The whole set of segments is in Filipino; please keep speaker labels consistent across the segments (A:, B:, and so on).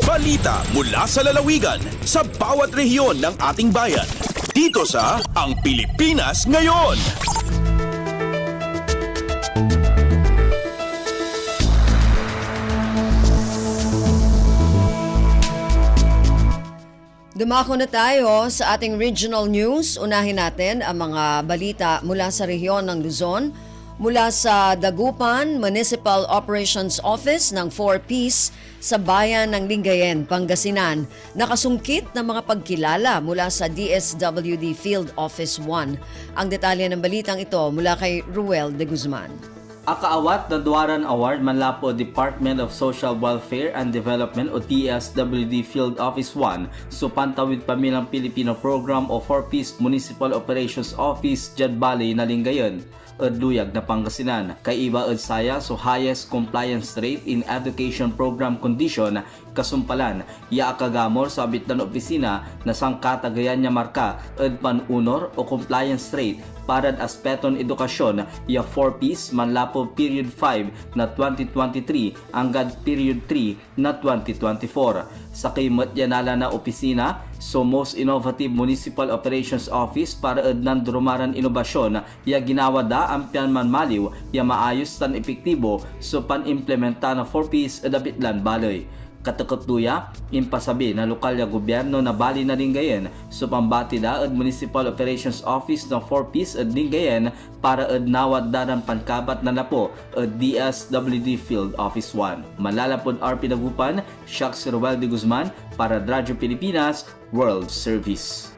A: Balita mula sa lalawigan sa bawat rehiyon ng ating bayan. Dito sa Ang Pilipinas Ngayon.
B: Dumako na tayo sa ating regional news. Unahin natin ang mga balita mula sa rehiyon ng Luzon. Mula sa Dagupan Municipal Operations Office ng 4Ps sa bayan ng Lingayen, Pangasinan, nakasungkit ng mga pagkilala mula sa DSWD Field Office 1. Ang detalye ng balitang ito mula kay Ruel de Guzman.
C: Akaawat na Duaran Award manla po Department of Social Welfare and Development o DSWD Field Office 1 so Pantawid Pamilyang Pilipino Program o 4Ps Municipal Operations Office Jad Valley na Lingayen. Luyag na Pangasinan. Kay iba saya so highest compliance rate in education program condition kasumpalan. Ya kagamor sa abitnan opisina na sang katagayan niya marka panunor o compliance rate para aspeton edukasyon ya 4Ps manlapo period 5 na 2023 hanggang period 3 na 2024. Sa kimot yanala na opisina, so most innovative municipal operations office para nan durumaran inobasyon ya ginawa da ang pianman maliw ya maayos tan epektibo so pan-implementa na 4Ps adabitlan baloy. Katakot-luya, impasabi na lokal ya gobyerno na bali na Lingayen so pambati da ad Municipal Operations Office ng 4Ps ad Lingayen para ad nawad daran pankabat na lapo ad DSWD Field Office 1. Malalapod RP Dagupan, Shaks Ruel de Guzman para Radyo Pilipinas World Service.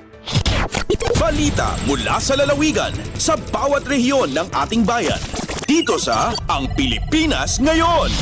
A: Balita mula sa lalawigan sa bawat rehiyon ng ating bayan. Dito sa Ang Pilipinas Ngayon.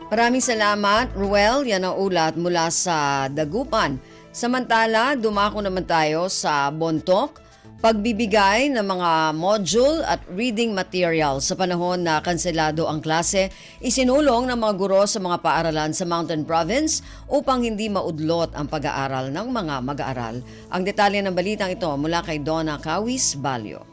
B: Maraming salamat, Ruel. Yan ang ulat mula sa Dagupan. Samantala, dumako naman tayo sa Bontoc. Pagbibigay ng mga module at reading material sa panahon na kanselado ang klase, isinulong ng mga guro sa mga paaralan sa Mountain Province upang hindi maudlot ang pag-aaral ng mga mag-aaral. Ang detalye ng balitang ito mula kay Donna Kawis Balyo.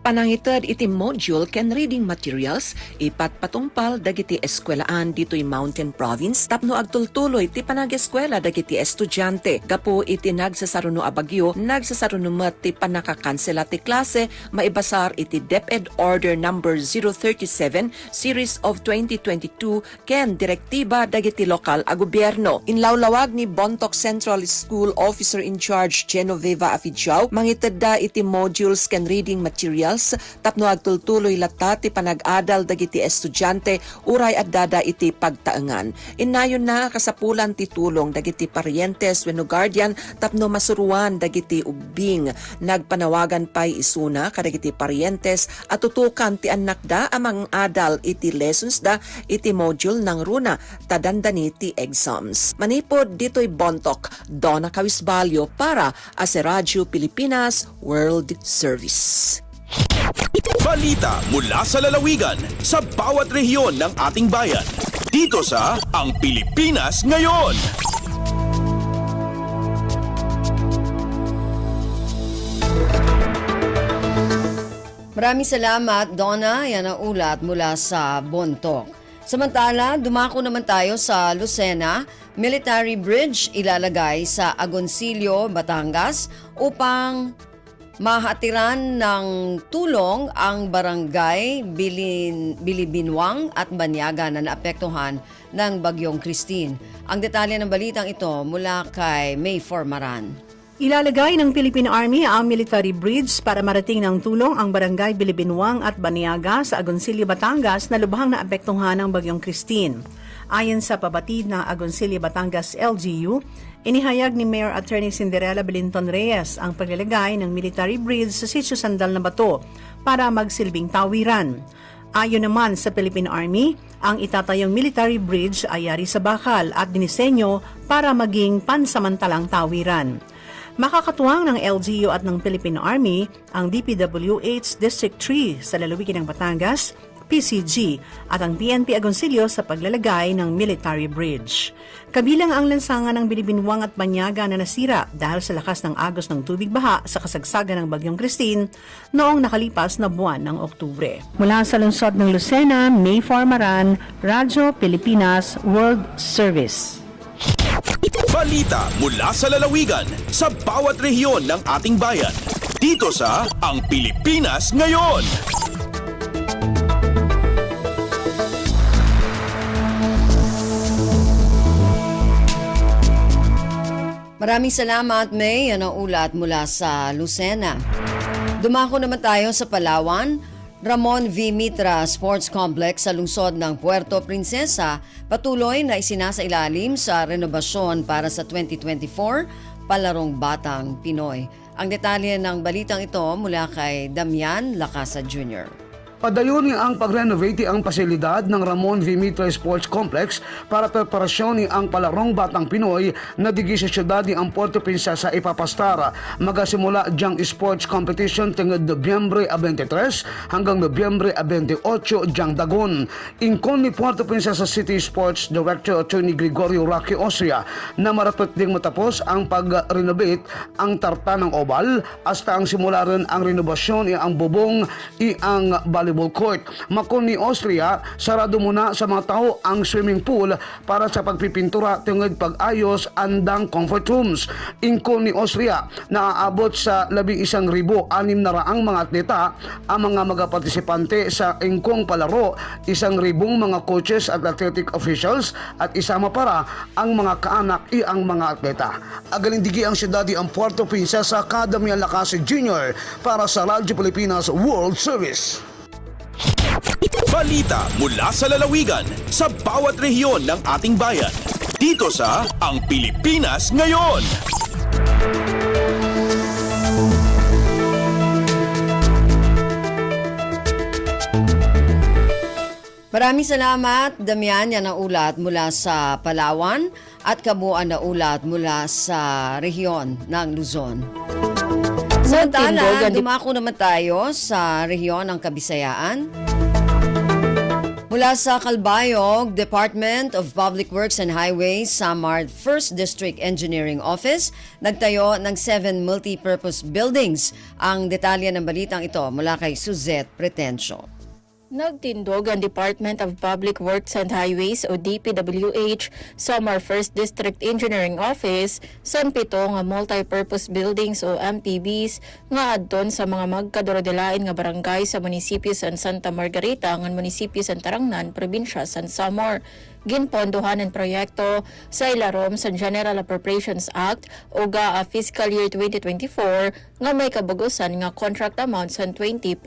D: Panangitad iti module ken reading materials ipatpatungpal dagiti eskwelaan ditoy Mountain Province tapno agtultuloy ti panag-eskwela dagiti estudyante gapo iti nagsasaruno a bagyo nagsasaruno met ti panakakansela ti klase maibasar iti DepEd Order number 037 series of 2022 ken direktiba dagiti lokal a gobyerno. Inlawlawag ni Bontoc Central School Officer in Charge Genoveva Afidjao mangitad da iti modules ken reading materials tapno agtultuloy latta ti panag-adal dagiti estudyante uray addada iti pagtaengan. Innayon na kasapulan ti tulong dagiti parientes wenno guardian tapno masuruan dagiti ubing. Nagpanawagan pay isuna kadagiti parientes at tutukan ti anak da amang adal iti lessons da iti module ng runa tadandani ti exams. Manipod dito'y Bontoc, Donna Kawisbalyo para sa Radyo Pilipinas World Service.
A: Balita mula sa lalawigan sa bawat rehiyon ng ating bayan. Dito sa Ang Pilipinas Ngayon.
B: Maraming salamat, Donna. Yan ang ulat mula sa Bontoc. Samantala, dumako naman tayo sa Lucena. Military Bridge ilalagay sa Agoncillo, Batangas upang mahatiran ng tulong ang barangay Bilibinwang at Banyaga na naapektuhan ng Bagyong Christine. Ang detalye ng balitang ito mula kay May Formaran.
E: Ilalagay ng Philippine Army ang military bridge para marating ng tulong ang barangay Bilibinwang at Banyaga sa Agoncillo, Batangas na lubhang naapektuhan ng Bagyong Christine. Ayon sa pabatid ng Agoncillo, Batangas LGU, inihayag ni Mayor Attorney Cinderella Belinton Reyes ang paglalagay ng military bridge sa Sitio Sandal na Bato para magsilbing tawiran. Ayon naman sa Philippine Army, ang itatayong military bridge ay yari sa bakal at dinisenyo para maging pansamantalang tawiran. Makakatuwang ng LGU at ng Philippine Army ang DPWH District 3 sa lalawigan ng Batangas PCG at ang PNP Agoncillo sa paglalagay ng military bridge. Kabilang ang lansangan ng Bilibinwang at Banyaga na nasira dahil sa lakas ng agos ng tubig baha sa kasagsagan ng Bagyong Christine noong nakalipas na buwan ng Oktubre. Mula sa lungsod ng Lucena, May Formaran, Radyo Pilipinas World Service.
A: Balita mula sa lalawigan sa bawat rehiyon ng ating bayan. Dito sa Ang Pilipinas Ngayon.
B: Maraming salamat, May. Yan ang ulat mula sa Lucena. Dumako naman tayo sa Palawan. Ramon V. Mitra Sports Complex sa lungsod ng Puerto Princesa patuloy na isinasailalim sa renobasyon para sa 2024 Palarong Batang Pinoy. Ang detalye ng balitang ito mula kay Damian Lacasa Jr.
F: Padayon ang pag-renovate ang pasilidad ng Ramon V. Mitra Sports Complex para preparasyon ang Palarong Batang Pinoy na digi sa siyudad ang Puerto Princesa ipapastara. Magasimula diyang sports competition tingad Nobyembre 23 hanggang Nobyembre 28 diyang dagon. Ingkon ni Puerto Princesa City Sports Director Attorney Gregorio Rocky Austria na marapit ding matapos ang pag-renovate ang tarta ng oval hasta ang simula rin ang renovasyon ang bubong ang volleyball court. Makon ni Austria, sarado muna sa mga tao ang swimming pool para sa pagpipintura tungod pag-ayos andang comfort rooms. Ingkon ni Austria, naaabot sa 11,600 mga atleta ang mga magapartisipante sa ingkong palaro, 1,000 mga coaches at athletic officials at isama para ang mga kaanak ang mga atleta. Agalindigi ang siyudad ang Puerto Princesa, Damian Lacasa Jr. para sa Radyo Pilipinas World Service.
A: Balita mula sa lalawigan sa bawat rehiyon ng ating bayan. Dito sa Ang Pilipinas Ngayon.
B: Maraming salamat, Damian. Yan ang ulat mula sa Palawan at kabuuan na ulat mula sa rehiyon ng Luzon. Samantala, dumako naman tayo sa rehiyon ng Kabisayaan. Mula sa Calbayog, Department of Public Works and Highways, Samar 1st District Engineering Office, nagtayo ng 7 multi-purpose buildings. Ang detalye ng balitang ito mula kay Suzette Pretencio.
G: Nagtindog ang Department of Public Works and Highways o DPWH Samar 1st District Engineering Office sa 7 nga multi-purpose buildings o MPBs nga adton sa mga magkadurodelain nga barangay sa munisipyo sa Santa Margarita ngan munisipyo sa Tarangnan, probinsya sa Samar. Ginpondohan ang proyekto sa ilarom sa General Appropriations Act o GAA Fiscal Year 2024 nga may kabugusan nga contract amount sa 20.49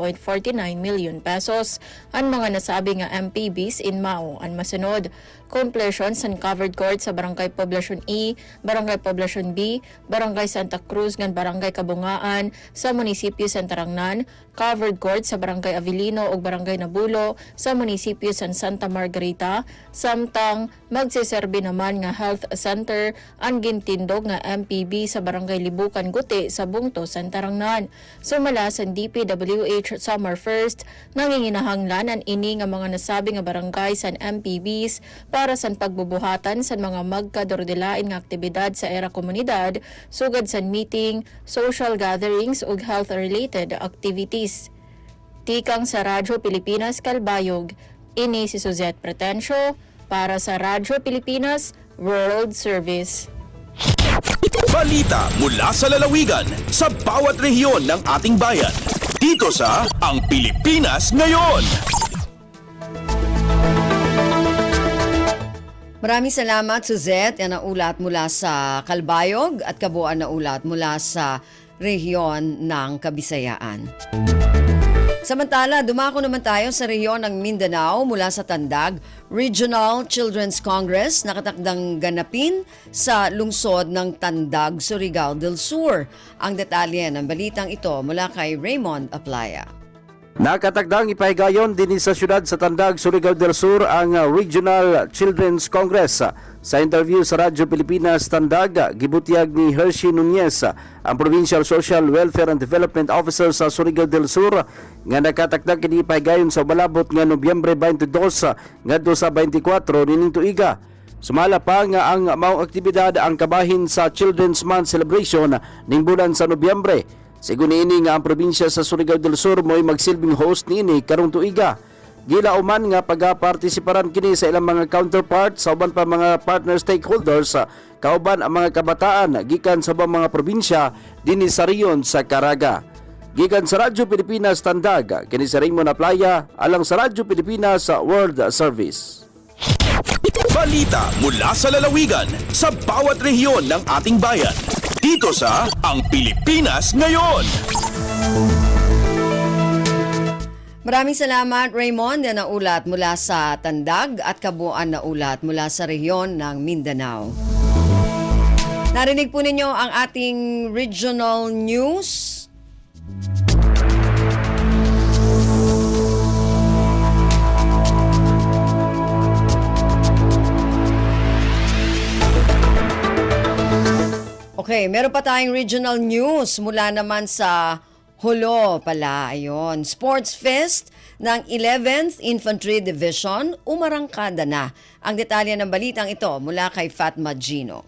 G: million pesos. Ang mga nasabi nga MPBs in Mao ang masunod: completion sa covered court sa Barangay Poblacion E, Barangay Poblacion B, Barangay Santa Cruz ngan Barangay Kabungaan sa munisipyo sa Tarangnan, covered court sa Barangay Avellino ug Barangay Nabulo sa munisipyo sa Santa Margarita, samtang magsiserbi naman nga health center ang gintindog nga MPB sa Barangay Libukan Guti sa Bungto sa Tarangnan. Sumala sa DPWH Samar 1st, nanginginahanglan ang ini nga mga nasabi nga barangay sa MPBs para sa pagbubuhatan sa mga magkadordelain nga aktibidad sa era komunidad, sugad sa meeting, social gatherings ug health-related activities. Tikang sa Radyo Pilipinas Calbayog, ini si Suzette Pretencio para sa Radyo Pilipinas World Service.
A: Balita mula sa lalawigan sa bawat rehiyon ng ating bayan. Dito sa Ang Pilipinas Ngayon.
B: Maraming salamat, Suzette. Yan ang ulat mula sa Calbayog at kabuuan na ulat mula sa rehiyon ng Kabisayaan. Samantala, dumako naman tayo sa rehiyon ng Mindanao mula sa Tandag, Regional Children's Congress nakatakdang ganapin sa lungsod ng Tandag, Surigao del Sur. Ang detalye ng balitang ito mula kay Raymond Aplaya.
H: Nakatagdang ipahigayon din sa syudad sa Tandag, Surigao del Sur ang Regional Children's Congress. Sa interview sa Radyo Pilipinas Tandag, gibutiag ni Hershey Nunez, ang Provincial Social Welfare and Development Officer sa Surigao del Sur, nga nakatagdag kini ipahigayon sa balabot nga Nobyembre 22 ngadto sa 24 nining tuiga. Sumala pa nga ang maong aktibidad ang kabahin sa Children's Month celebration ning bulan sa Nobyembre. Sigun niini nga ang probinsya sa Surigao del Sur mo'y magsilbing host niini karong tuiga. Gilauman nga pagapartisiparan kini sa ilang mga counterparts sa uban pa mga partner stakeholders, kauban ang mga kabataan gikan sa ubang mga probinsya dinhi sa riyon sa Caraga. Gikan sa Radyo Pilipinas Tandag, kini sa Raymond Aplaya, alang sa Radyo Pilipinas World Service.
A: Balita mula sa lalawigan sa bawat rehiyon ng ating bayan. Dito sa Ang Pilipinas Ngayon.
B: Maraming salamat Raymond na naulat mula sa Tandag at kabuuan na ulat mula sa rehiyon ng Mindanao. Narinig po ninyo ang ating regional news. Okay, meron pa tayong regional news mula naman sa Hulo pala. Ayun, Sports Fest ng 11th Infantry Division, umarangkada na. Ang detalye ng balitang ito mula kay Fatma Gino.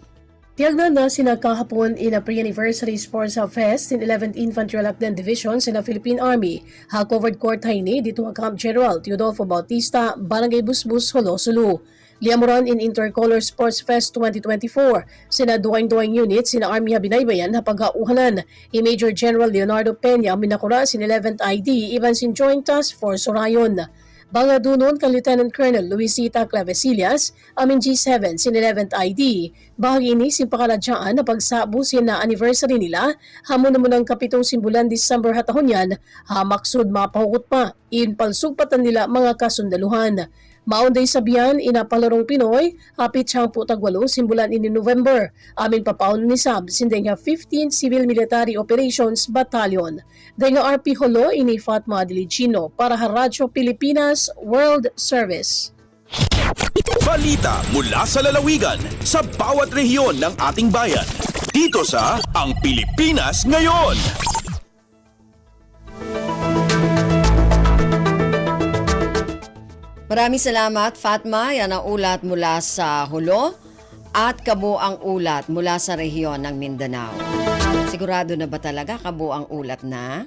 I: Tiyagnan na sina kahapon in a pre-anniversary Sports Fest in 11th Infantry Lactan Division sa Philippine Army. Ha-covered court haini dito ang Camp General Teodolfo Bautista, Barangay Busbus, Hulo, Sulu. Liamuran in Intercolor Sports Fest 2024. Sina duwang-duwang unit, sina Army Habinaybayan na paghauhanan. Major General Leonardo Peña, Minakura, sin 11th ID, Iban sin Joint Task Force Orayon. Bangadunon kay Lieutenant Colonel Luisita Clavesillas, amin G7 sin 11th ID. Bahagi ini sin pakaladyaan na pagsabo sina anniversary nila, hamon naman ang kapitong simbulan December hatahon yan, hamaksud mapahugot pa, inpalsugpatan nila mga kasundaluhan. Maunday sabihan, inapalarong Pinoy, hapit siyang putagwalo, simbulan ini November. Aming papaon ni Sab, sindeng nga 15 Civil Military Operations Battalion. Dahil nga RP Holo, ini Fatma Diligino para Radyo Pilipinas World Service.
A: Balita mula sa lalawigan sa bawat rehiyon ng ating bayan. Dito sa Ang Pilipinas Ngayon.
B: Maraming salamat Fatma, yan ang ulat mula sa Hulo at kabuang ulat mula sa rehiyon ng Mindanao. Sigurado na ba talaga kabuang ulat na?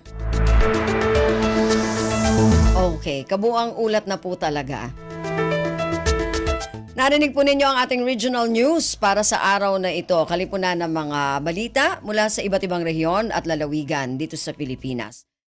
B: Okay, kabuang ulat na po talaga. Narinig po ninyo ang ating regional news para sa araw na ito. Kalipunan ng mga balita mula sa iba't ibang rehiyon at lalawigan dito sa Pilipinas.